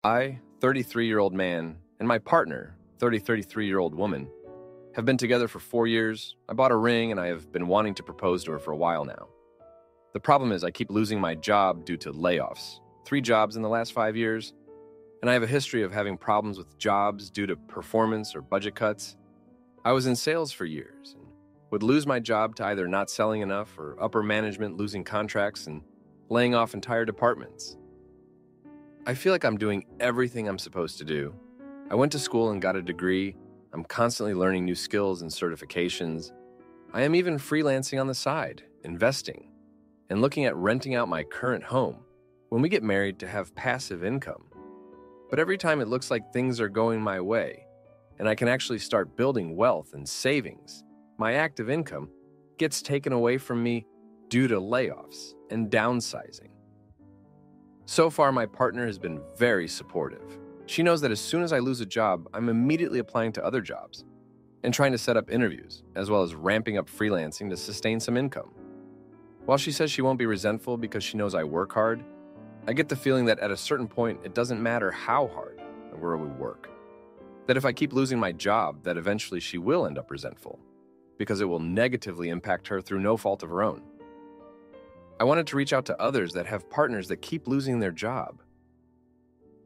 I, 33-year-old man, and my partner, 33-year-old woman, have been together for 4 years. I bought a ring and I have been wanting to propose to her for a while now. The problem is I keep losing my job due to layoffs. 3 jobs in the last 5 years, and I have a history of having problems with jobs due to performance or budget cuts. I was in sales for years and would lose my job to either not selling enough or upper management losing contracts and laying off entire departments. I feel like I'm doing everything I'm supposed to do. I went to school and got a degree. I'm constantly learning new skills and certifications. I am even freelancing on the side, investing, and looking at renting out my current home when we get married to have passive income. But every time it looks like things are going my way, and I can actually start building wealth and savings, my active income gets taken away from me due to layoffs and downsizing. So far, my partner has been very supportive. She knows that as soon as I lose a job, I'm immediately applying to other jobs and trying to set up interviews, as well as ramping up freelancing to sustain some income. While she says she won't be resentful because she knows I work hard, I get the feeling that at a certain point, it doesn't matter how hard or where we work. That if I keep losing my job, that eventually she will end up resentful because it will negatively impact her through no fault of her own. I wanted to reach out to others that have partners that keep losing their job.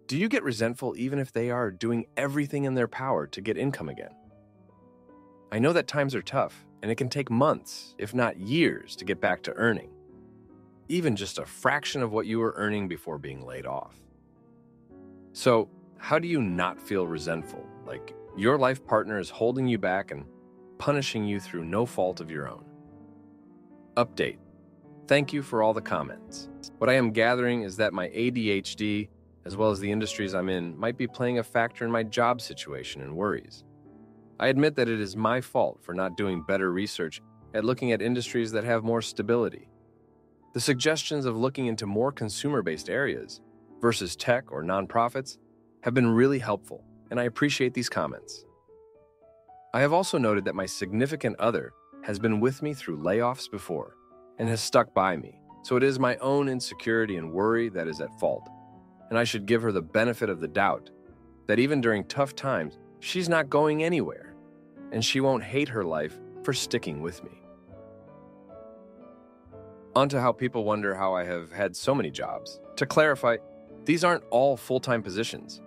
Do you get resentful even if they are doing everything in their power to get income again? I know that times are tough, and it can take months, if not years, to get back to earning. Even just a fraction of what you were earning before being laid off. So, how do you not feel resentful, like your life partner is holding you back and punishing you through no fault of your own? Update. Thank you for all the comments. What I am gathering is that my ADHD, as well as the industries I'm in, might be playing a factor in my job situation and worries. I admit that it is my fault for not doing better research at looking at industries that have more stability. The suggestions of looking into more consumer-based areas versus tech or nonprofits have been really helpful, and I appreciate these comments. I have also noted that my significant other has been with me through layoffs before and has stuck by me, so it is my own insecurity and worry that is at fault, and I should give her the benefit of the doubt that even during tough times, she's not going anywhere, and she won't hate her life for sticking with me. On to how people wonder how I have had so many jobs. To clarify, these aren't all full-time positions.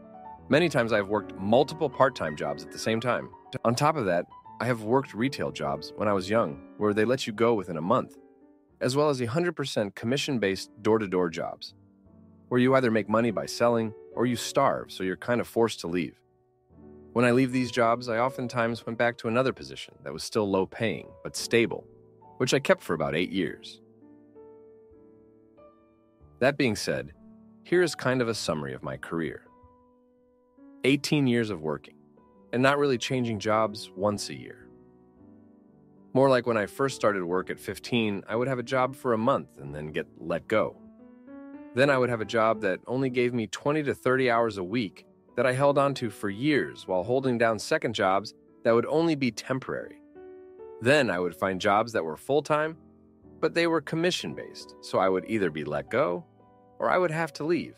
Many times I've worked multiple part-time jobs at the same time. On top of that, I have worked retail jobs when I was young, where they let you go within a month, as well as 100% commission-based door-to-door jobs, where you either make money by selling or you starve, so you're kind of forced to leave. When I leave these jobs, I oftentimes went back to another position that was still low-paying but stable, which I kept for about 8 years. That being said, here is kind of a summary of my career. 18 years of working, and not really changing jobs once a year. More like when I first started work at 15, I would have a job for a month and then get let go. Then I would have a job that only gave me 20 to 30 hours a week that I held on to for years while holding down second jobs that would only be temporary. Then I would find jobs that were full-time, but they were commission-based, so I would either be let go or I would have to leave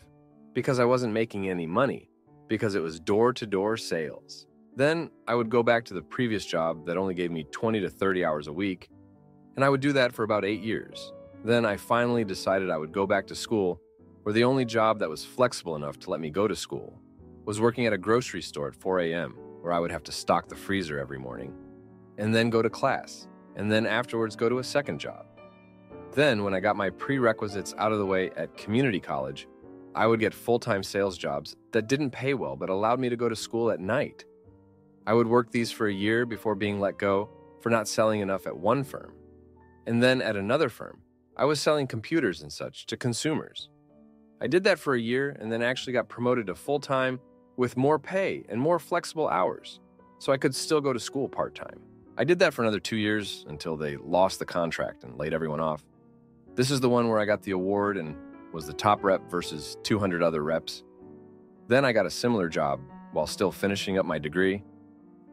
because I wasn't making any money because it was door-to-door sales. Then I would go back to the previous job that only gave me 20 to 30 hours a week, and I would do that for about 8 years. Then I finally decided I would go back to school, where the only job that was flexible enough to let me go to school was working at a grocery store at 4 a.m., where I would have to stock the freezer every morning, and then go to class, and then afterwards go to a second job. Then, when I got my prerequisites out of the way at community college, I would get full-time sales jobs that didn't pay well but allowed me to go to school at night. I would work these for a year before being let go for not selling enough at one firm. And then at another firm, I was selling computers and such to consumers. I did that for a year and then actually got promoted to full-time with more pay and more flexible hours, so I could still go to school part-time. I did that for another 2 years until they lost the contract and laid everyone off. This is the one where I got the award and was the top rep versus 200 other reps. Then I got a similar job while still finishing up my degree,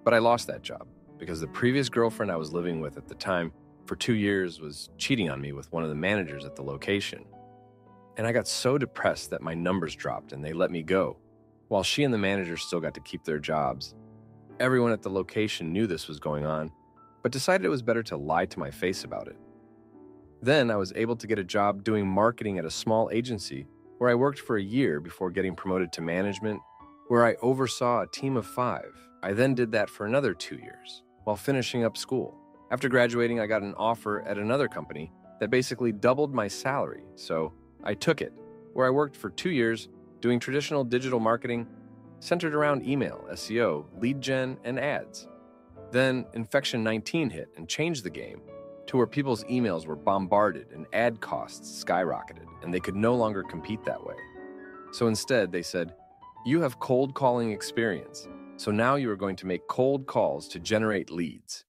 but I lost that job because the previous girlfriend I was living with at the time for 2 years was cheating on me with one of the managers at the location. And I got so depressed that my numbers dropped and they let me go. while she and the manager still got to keep their jobs. Everyone at the location knew this was going on, but decided it was better to lie to my face about it. Then I was able to get a job doing marketing at a small agency where I worked for a year before getting promoted to management, where I oversaw a team of 5. I then did that for another 2 years while finishing up school. After graduating, I got an offer at another company that basically doubled my salary, so I took it, where I worked for 2 years doing traditional digital marketing centered around email, SEO, lead gen, and ads. Then Infection 19 hit and changed the game to where people's emails were bombarded and ad costs skyrocketed, and they could no longer compete that way. So instead, they said, "You have cold calling experience, so now you are going to make cold calls to generate leads."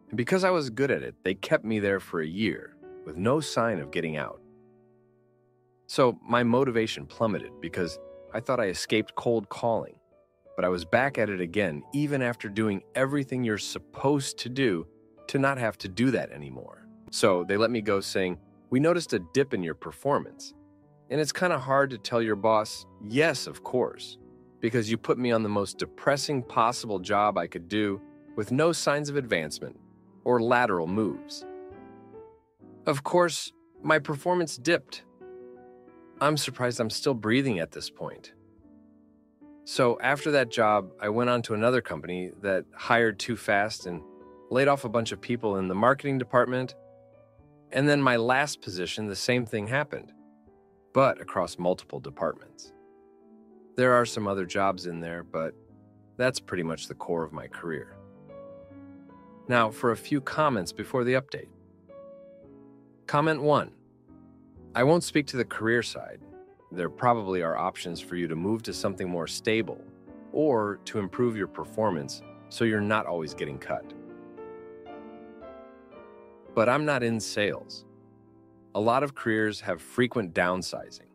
And because I was good at it, they kept me there for a year with no sign of getting out. So my motivation plummeted because I thought I escaped cold calling, but I was back at it again even after doing everything you're supposed to do to not have to do that anymore. So they let me go saying, "We noticed a dip in your performance. And it's kind of hard to tell your boss, yes, of course, because you put me on the most depressing possible job I could do with no signs of advancement or lateral moves." Of course, my performance dipped. I'm surprised I'm still breathing at this point. So after that job, I went on to another company that hired too fast and laid off a bunch of people in the marketing department. And then my last position, the same thing happened, but across multiple departments. There are some other jobs in there, but that's pretty much the core of my career. Now, for a few comments before the update. Comment 1. I won't speak to the career side. There probably are options for you to move to something more stable or to improve your performance so you're not always getting cut. But I'm not in sales. A lot of careers have frequent downsizing.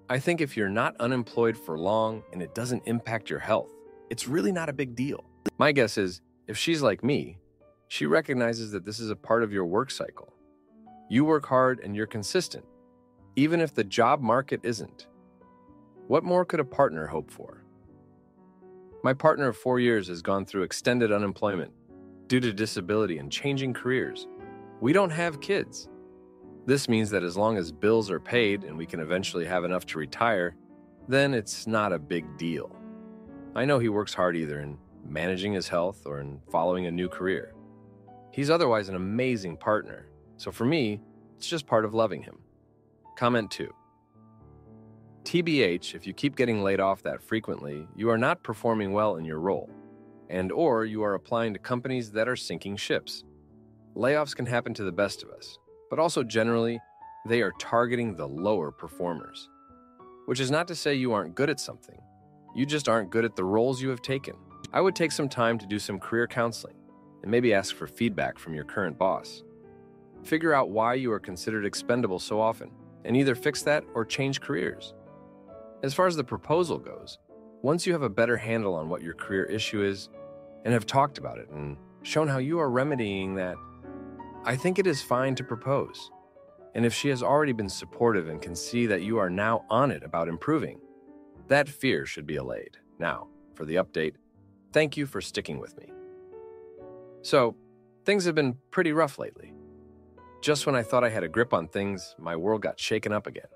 I think if you're not unemployed for long and it doesn't impact your health, it's really not a big deal. My guess is, if she's like me, she recognizes that this is a part of your work cycle. You work hard and you're consistent, even if the job market isn't. What more could a partner hope for? My partner of 4 years has gone through extended unemployment due to disability and changing careers. We don't have kids. This means that as long as bills are paid and we can eventually have enough to retire, then it's not a big deal. I know he works hard either in managing his health or in following a new career. He's otherwise an amazing partner, so for me, it's just part of loving him. Comment 2. TBH, if you keep getting laid off that frequently, you are not performing well in your role, or you are applying to companies that are sinking ships. Layoffs can happen to the best of us, but also generally, they are targeting the lower performers. Which is not to say you aren't good at something. You just aren't good at the roles you have taken. I would take some time to do some career counseling and maybe ask for feedback from your current boss. Figure out why you are considered expendable so often, and either fix that or change careers. As far as the proposal goes, once you have a better handle on what your career issue is and have talked about it and shown how you are remedying that, I think it is fine to propose. And if she has already been supportive and can see that you are now on it about improving, that fear should be allayed. Now, for the update, thank you for sticking with me. So, things have been pretty rough lately. Just when I thought I had a grip on things, my world got shaken up again.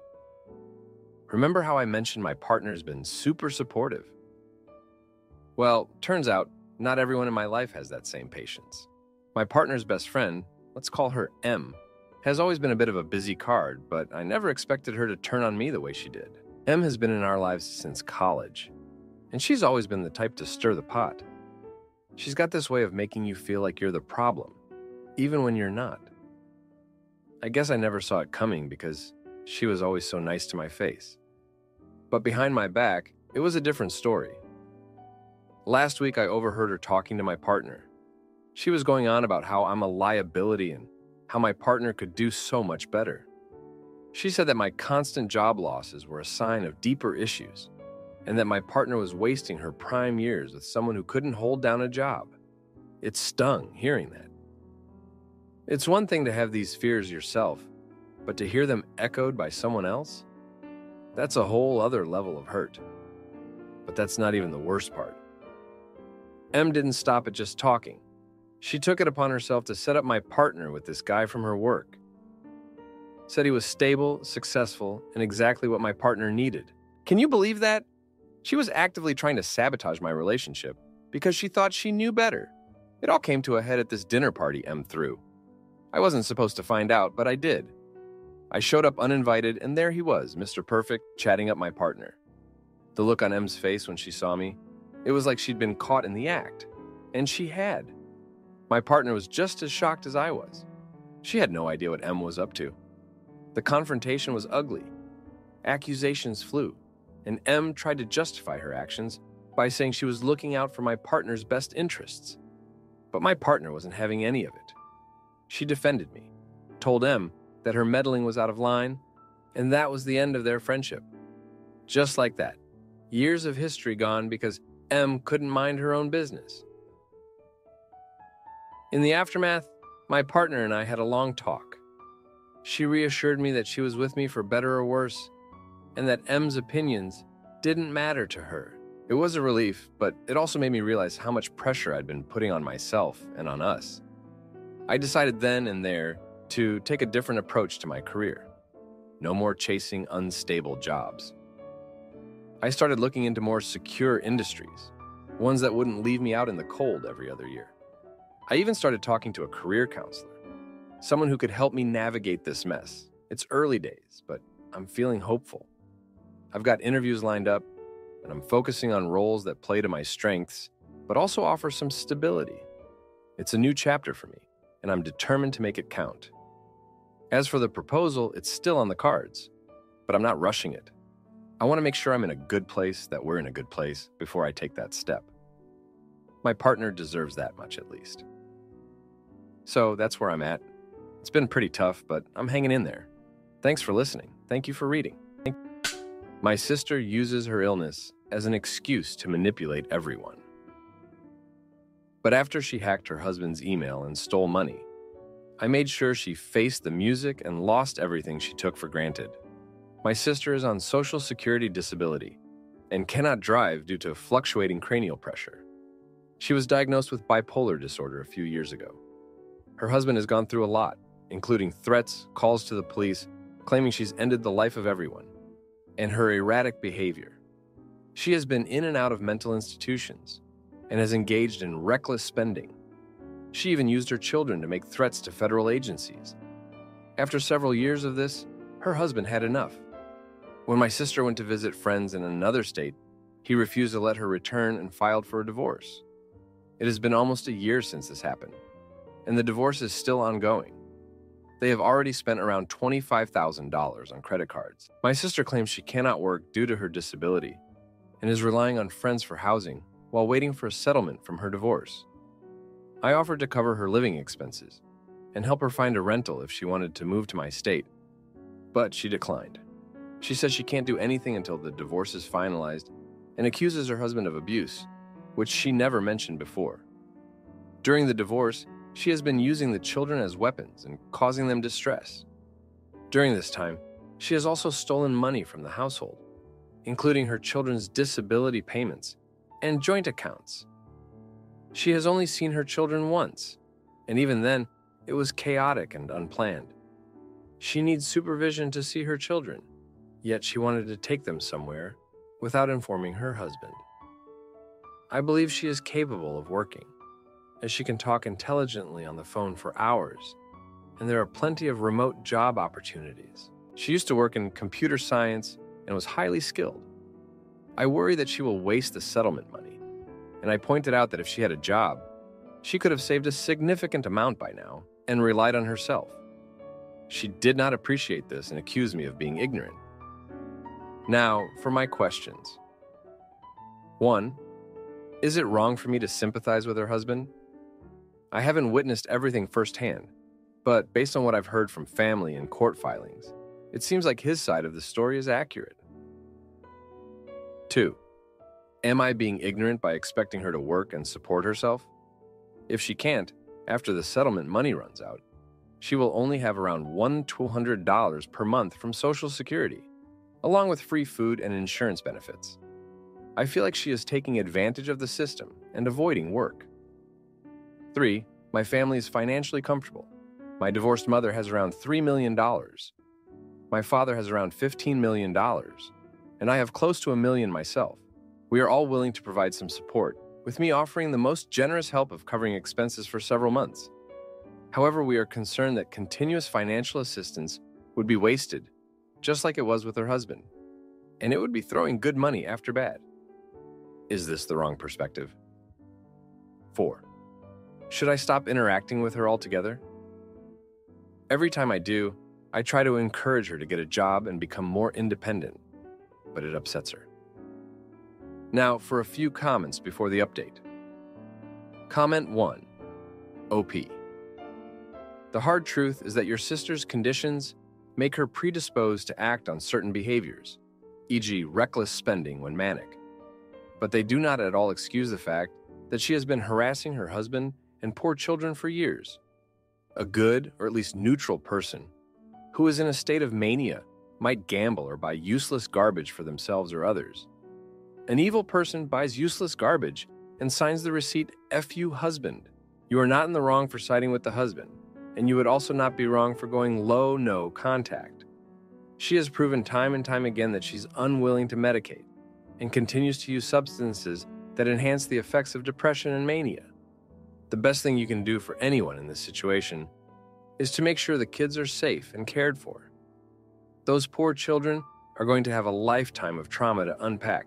Remember how I mentioned my partner's been super supportive? Well, turns out, not everyone in my life has that same patience. My partner's best friend, let's call her M, has always been a bit of a busy card, but I never expected her to turn on me the way she did. M has been in our lives since college, and she's always been the type to stir the pot. She's got this way of making you feel like you're the problem, even when you're not. I guess I never saw it coming because she was always so nice to my face. But behind my back, it was a different story. Last week, I overheard her talking to my partner. She was going on about how I'm a liability and how my partner could do so much better. She said that my constant job losses were a sign of deeper issues, and that my partner was wasting her prime years with someone who couldn't hold down a job. It stung hearing that. It's one thing to have these fears yourself, but to hear them echoed by someone else? That's a whole other level of hurt. But that's not even the worst part. M didn't stop at just talking. She took it upon herself to set up my partner with this guy from her work. Said he was stable, successful, and exactly what my partner needed. Can you believe that? She was actively trying to sabotage my relationship because she thought she knew better. It all came to a head at this dinner party M threw. I wasn't supposed to find out, but I did. I showed up uninvited, and there he was, Mr. Perfect, chatting up my partner. The look on M's face when she saw me, it was like she'd been caught in the act. And she had. My partner was just as shocked as I was. She had no idea what M was up to. The confrontation was ugly. Accusations flew, and M tried to justify her actions by saying she was looking out for my partner's best interests. But my partner wasn't having any of it. She defended me, told M that her meddling was out of line, and that was the end of their friendship. Just like that, years of history gone because M couldn't mind her own business. In the aftermath, my partner and I had a long talk. She reassured me that she was with me for better or worse, and that M's opinions didn't matter to her. It was a relief, but it also made me realize how much pressure I'd been putting on myself and on us. I decided then and there to take a different approach to my career. No more chasing unstable jobs. I started looking into more secure industries, ones that wouldn't leave me out in the cold every other year. I even started talking to a career counselor, someone who could help me navigate this mess. It's early days, but I'm feeling hopeful. I've got interviews lined up, and I'm focusing on roles that play to my strengths, but also offer some stability. It's a new chapter for me, and I'm determined to make it count. As for the proposal, it's still on the cards, but I'm not rushing it. I want to make sure I'm in a good place, that we're in a good place, before I take that step. My partner deserves that much at least. So that's where I'm at. It's been pretty tough, but I'm hanging in there. Thanks for listening. Thank you for reading. My sister uses her illness as an excuse to manipulate everyone. But after she hacked her husband's email and stole money, I made sure she faced the music and lost everything she took for granted. My sister is on Social Security disability and cannot drive due to fluctuating cranial pressure. She was diagnosed with bipolar disorder a few years ago. Her husband has gone through a lot, including threats, calls to the police, claiming she's ended the life of everyone, and her erratic behavior. She has been in and out of mental institutions and has engaged in reckless spending. She even used her children to make threats to federal agencies. After several years of this, her husband had enough. When my sister went to visit friends in another state, he refused to let her return and filed for a divorce. It has been almost a year since this happened, and the divorce is still ongoing. They have already spent around $25,000 on credit cards. My sister claims she cannot work due to her disability and is relying on friends for housing while waiting for a settlement from her divorce. I offered to cover her living expenses and help her find a rental if she wanted to move to my state, but she declined. She says she can't do anything until the divorce is finalized and accuses her husband of abuse, which she never mentioned before. During the divorce, she has been using the children as weapons and causing them distress. During this time, she has also stolen money from the household, including her children's disability payments and joint accounts. She has only seen her children once, and even then, it was chaotic and unplanned. She needs supervision to see her children, yet she wanted to take them somewhere without informing her husband. I believe she is capable of working, as she can talk intelligently on the phone for hours, and there are plenty of remote job opportunities. She used to work in computer science and was highly skilled. I worry that she will waste the settlement money, and I pointed out that if she had a job, she could have saved a significant amount by now and relied on herself. She did not appreciate this and accused me of being ignorant. Now, for my questions. 1. Is it wrong for me to sympathize with her husband? I haven't witnessed everything firsthand, but based on what I've heard from family and court filings, it seems like his side of the story is accurate. 2. Am I being ignorant by expecting her to work and support herself? If she can't, after the settlement money runs out, she will only have around $100 to $200 per month from Social Security, along with free food and insurance benefits. I feel like she is taking advantage of the system and avoiding work. 3. My family is financially comfortable. My divorced mother has around $3 million. My father has around $15 million, and I have close to $1 million myself. We are all willing to provide some support, with me offering the most generous help of covering expenses for several months. However, we are concerned that continuous financial assistance would be wasted, just like it was with her husband, and it would be throwing good money after bad. Is this the wrong perspective? 4. Should I stop interacting with her altogether? Every time I do, I try to encourage her to get a job and become more independent, but it upsets her. Now for a few comments before the update. Comment 1. OP. The hard truth is that your sister's conditions make her predisposed to act on certain behaviors, e.g. reckless spending when manic. But they do not at all excuse the fact that she has been harassing her husband and poor children for years. A good, or at least neutral person, who is in a state of mania might gamble or buy useless garbage for themselves or others. An evil person buys useless garbage and signs the receipt, F you husband. You are not in the wrong for siding with the husband, and you would also not be wrong for going low no contact. She has proven time and time again that she's unwilling to medicate and continues to use substances that enhance the effects of depression and mania. The best thing you can do for anyone in this situation is to make sure the kids are safe and cared for. Those poor children are going to have a lifetime of trauma to unpack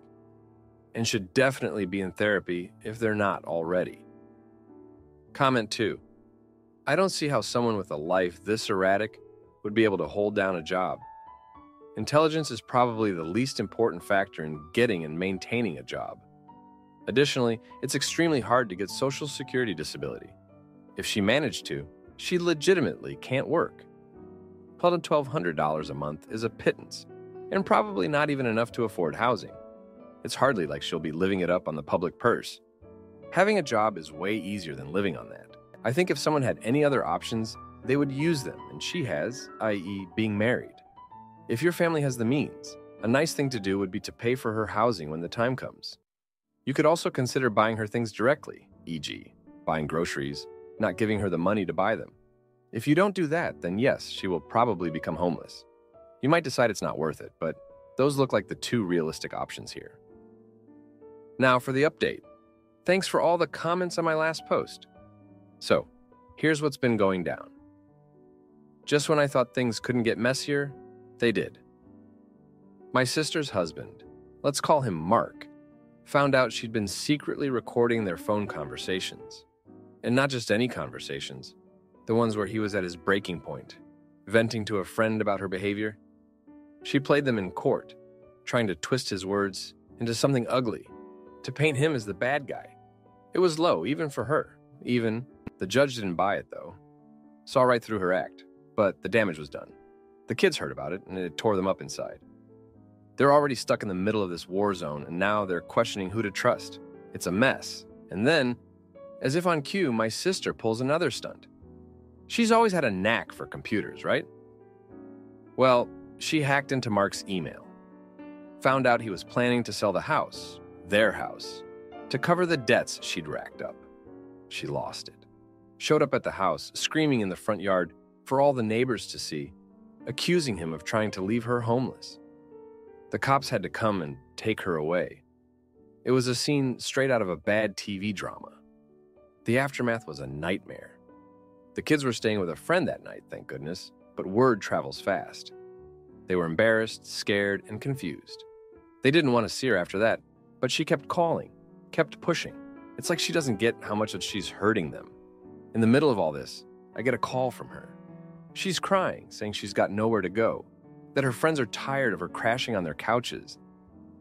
and should definitely be in therapy if they're not already. Comment 2. I don't see how someone with a life this erratic would be able to hold down a job. Intelligence is probably the least important factor in getting and maintaining a job. Additionally, it's extremely hard to get Social Security disability. If she managed to, she legitimately can't work. $1,200 a month is a pittance, and probably not even enough to afford housing. It's hardly like she'll be living it up on the public purse. Having a job is way easier than living on that. I think if someone had any other options, they would use them, and she has, i.e. being married. If your family has the means, a nice thing to do would be to pay for her housing when the time comes. You could also consider buying her things directly, e.g. buying groceries, not giving her the money to buy them. If you don't do that, then yes, she will probably become homeless. You might decide it's not worth it, but those look like the two realistic options here. Now for the update. Thanks for all the comments on my last post. So, here's what's been going down. Just when I thought things couldn't get messier, they did. My sister's husband, let's call him Mark, found out she'd been secretly recording their phone conversations. And not just any conversations, the ones where he was at his breaking point, venting to a friend about her behavior. She played them in court, trying to twist his words into something ugly, to paint him as the bad guy. It was low, even for her. The judge didn't buy it, though. Saw right through her act, but the damage was done. The kids heard about it, and it tore them up inside. They're already stuck in the middle of this war zone, and now they're questioning who to trust. It's a mess. And then, as if on cue, my sister pulls another stunt. She's always had a knack for computers, right? Well, she hacked into Mark's email. Found out he was planning to sell the house, their house, to cover the debts she'd racked up. She lost it. Showed up at the house, screaming in the front yard for all the neighbors to see, accusing him of trying to leave her homeless. The cops had to come and take her away. It was a scene straight out of a bad TV drama. The aftermath was a nightmare. The kids were staying with a friend that night, thank goodness, but word travels fast. They were embarrassed, scared, and confused. They didn't want to see her after that, but she kept calling, kept pushing. It's like she doesn't get how much she's hurting them. In the middle of all this, I get a call from her. She's crying, saying she's got nowhere to go, that her friends are tired of her crashing on their couches.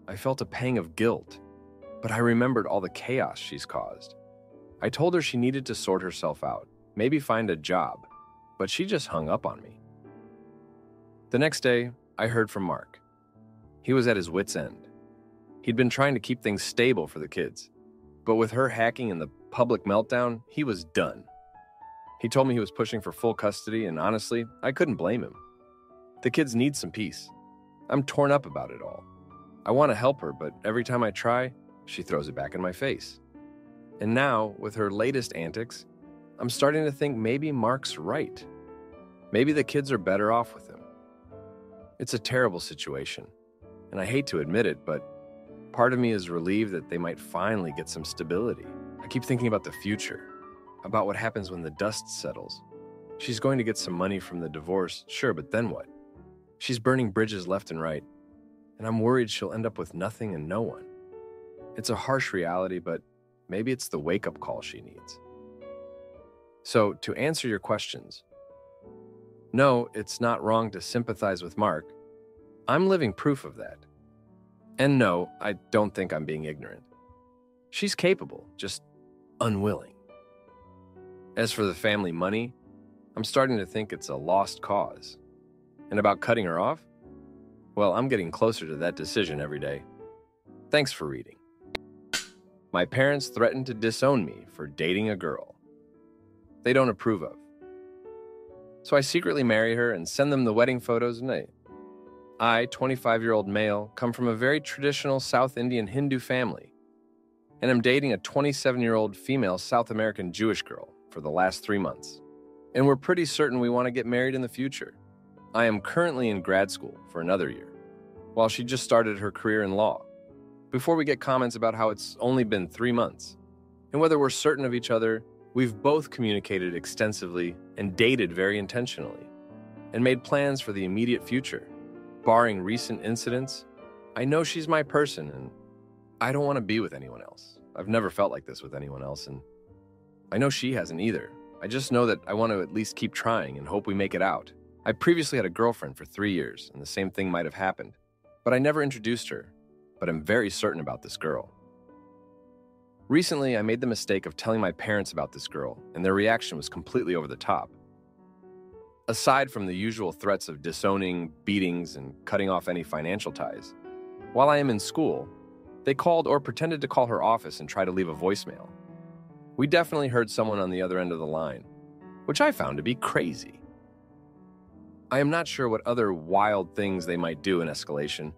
I felt a pang of guilt, but I remembered all the chaos she's caused. I told her she needed to sort herself out, maybe find a job, but she just hung up on me. The next day, I heard from Mark. He was at his wit's end. He'd been trying to keep things stable for the kids, but with her hacking and the public meltdown, he was done. He told me he was pushing for full custody, and honestly, I couldn't blame him. The kids need some peace. I'm torn up about it all. I want to help her, but every time I try, She throws it back in my face. And now, with her latest antics, I'm starting to think maybe Mark's right. Maybe the kids are better off with him. It's a terrible situation, and I hate to admit it, but part of me is relieved that they might finally get some stability. I keep thinking about the future, about what happens when the dust settles. She's going to get some money from the divorce, sure, but then what? She's burning bridges left and right, and I'm worried she'll end up with nothing and no one. It's a harsh reality, but maybe it's the wake-up call she needs. So, to answer your questions, no, it's not wrong to sympathize with Mark. I'm living proof of that. And no, I don't think I'm being ignorant. She's capable, just unwilling. As for the family money, I'm starting to think it's a lost cause. And about cutting her off? Well, I'm getting closer to that decision every day. Thanks for reading. My parents threatened to disown me for dating a girl they don't approve of. So I secretly marry her and send them the wedding photos, and I, 25-year-old male, come from a very traditional South Indian Hindu family, and I'm dating a 27-year-old female South American Jewish girl for the last 3 months. And we're pretty certain we want to get married in the future. I am currently in grad school for another year, while she just started her career in law. Before we get comments about how it's only been 3 months, and whether we're certain of each other, we've both communicated extensively and dated very intentionally, and made plans for the immediate future. Barring recent incidents, I know she's my person, and I don't want to be with anyone else. I've never felt like this with anyone else, and I know she hasn't either. I just know that I want to at least keep trying and hope we make it out. I previously had a girlfriend for 3 years, and the same thing might have happened, but I never introduced her, but I'm very certain about this girl. Recently, I made the mistake of telling my parents about this girl, and their reaction was completely over the top. Aside from the usual threats of disowning, beatings, and cutting off any financial ties, while I am in school, they called or pretended to call her office and try to leave a voicemail. We definitely heard someone on the other end of the line, which I found to be crazy. I am not sure what other wild things they might do in escalation,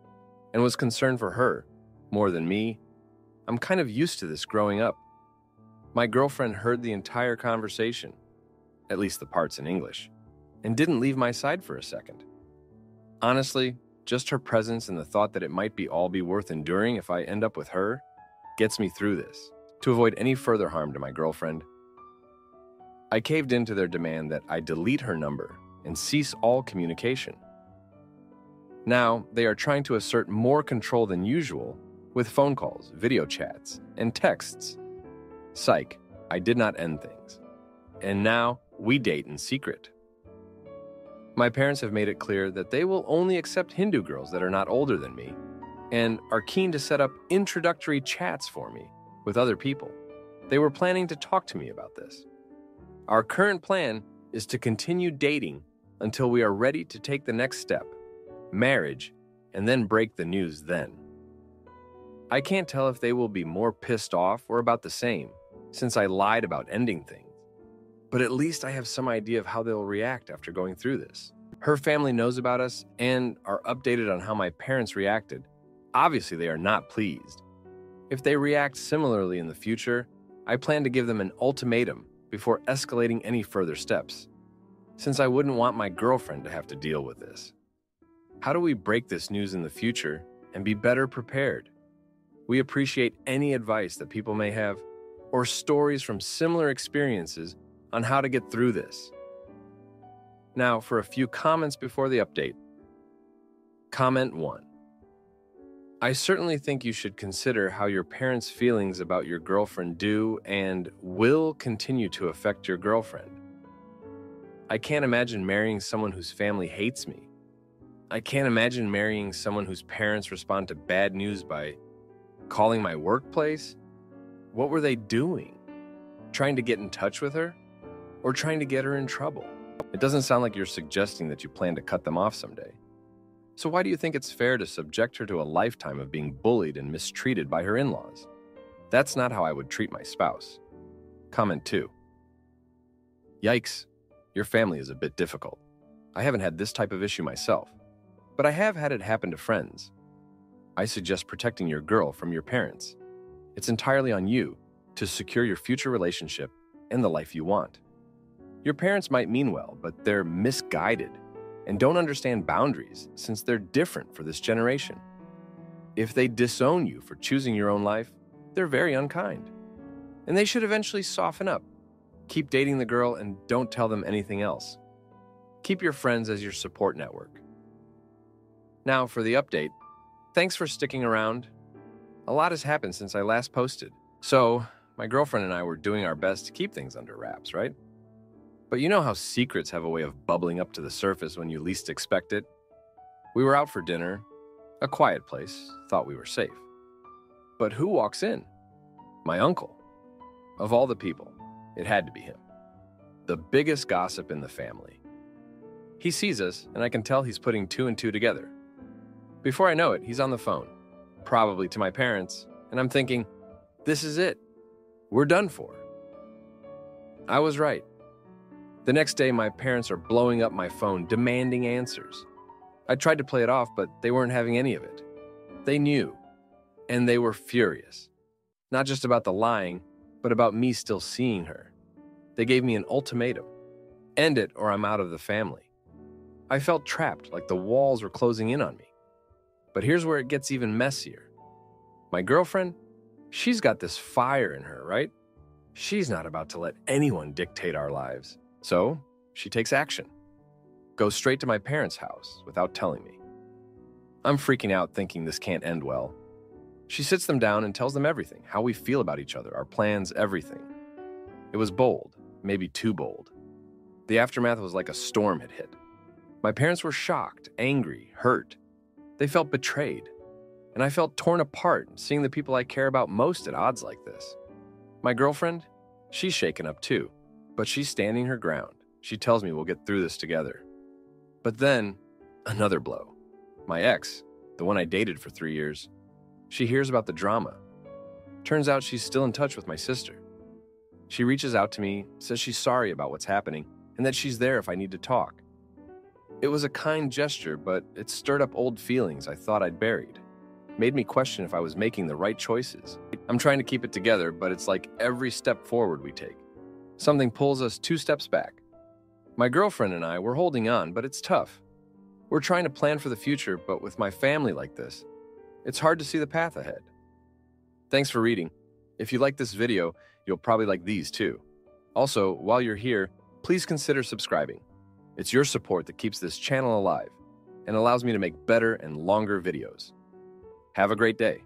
and was concerned for her, more than me. I'm kind of used to this growing up. My girlfriend heard the entire conversation, at least the parts in English, and didn't leave my side for a second. Honestly, just her presence and the thought that it might all be worth enduring if I end up with her gets me through this, to avoid any further harm to my girlfriend. I caved into their demand that I delete her number and cease all communication. Now, they are trying to assert more control than usual with phone calls, video chats, and texts. Psych, I did not end things. And now, we date in secret. My parents have made it clear that they will only accept Hindu girls that are not older than me, and are keen to set up introductory chats for me with other people. They were planning to talk to me about this. Our current plan is to continue dating until we are ready to take the next step, marriage, and then break the news then. I can't tell if they will be more pissed off or about the same, since I lied about ending things. But at least I have some idea of how they'll react after going through this. Her family knows about us and are updated on how my parents reacted. Obviously, they are not pleased. If they react similarly in the future, I plan to give them an ultimatum before escalating any further steps, since I wouldn't want my girlfriend to have to deal with this. How do we break this news in the future and be better prepared? We appreciate any advice that people may have, or stories from similar experiences on how to get through this. Now, for a few comments before the update. Comment 1. I certainly think you should consider how your parents' feelings about your girlfriend do and will continue to affect your girlfriend. I can't imagine marrying someone whose family hates me. I can't imagine marrying someone whose parents respond to bad news by calling my workplace. What were they doing? Trying to get in touch with her? Or trying to get her in trouble? It doesn't sound like you're suggesting that you plan to cut them off someday. So why do you think it's fair to subject her to a lifetime of being bullied and mistreated by her in-laws? That's not how I would treat my spouse. Comment 2. Yikes, your family is a bit difficult. I haven't had this type of issue myself, but I have had it happen to friends. I suggest protecting your girl from your parents. It's entirely on you to secure your future relationship and the life you want. Your parents might mean well, but they're misguided and don't understand boundaries since they're different for this generation. If they disown you for choosing your own life, they're very unkind. And they should eventually soften up. Keep dating the girl and don't tell them anything else. Keep your friends as your support network. Now for the update. Thanks for sticking around. A lot has happened since I last posted. So, my girlfriend and I were doing our best to keep things under wraps, right? But you know how secrets have a way of bubbling up to the surface when you least expect it? We were out for dinner, a quiet place, thought we were safe. But who walks in? My uncle. Of all the people, it had to be him. The biggest gossip in the family. He sees us, and I can tell he's putting two and two together. Before I know it, he's on the phone, probably to my parents, and I'm thinking, this is it. We're done for. I was right. The next day, my parents are blowing up my phone, demanding answers. I tried to play it off, but they weren't having any of it. They knew, and they were furious. Not just about the lying, but about me still seeing her. They gave me an ultimatum. End it or I'm out of the family. I felt trapped, like the walls were closing in on me. But here's where it gets even messier. My girlfriend, she's got this fire in her, right? She's not about to let anyone dictate our lives. So, she takes action. Goes straight to my parents' house without telling me. I'm freaking out thinking this can't end well. She sits them down and tells them everything, how we feel about each other, our plans, everything. It was bold, maybe too bold. The aftermath was like a storm had hit. My parents were shocked, angry, hurt. They felt betrayed. And I felt torn apart seeing the people I care about most at odds like this. My girlfriend, she's shaken up too, but she's standing her ground. She tells me we'll get through this together. But then, another blow. My ex, the one I dated for 3 years, she hears about the drama. Turns out she's still in touch with my sister. She reaches out to me, says she's sorry about what's happening, and that she's there if I need to talk. It was a kind gesture, but it stirred up old feelings I thought I'd buried. Made me question if I was making the right choices. I'm trying to keep it together, but it's like every step forward we take, something pulls us 2 steps back. My girlfriend and I, we're holding on, but it's tough. We're trying to plan for the future, but with my family like this, it's hard to see the path ahead. Thanks for reading. If you like this video, you'll probably like these too. Also, while you're here, please consider subscribing. It's your support that keeps this channel alive and allows me to make better and longer videos. Have a great day.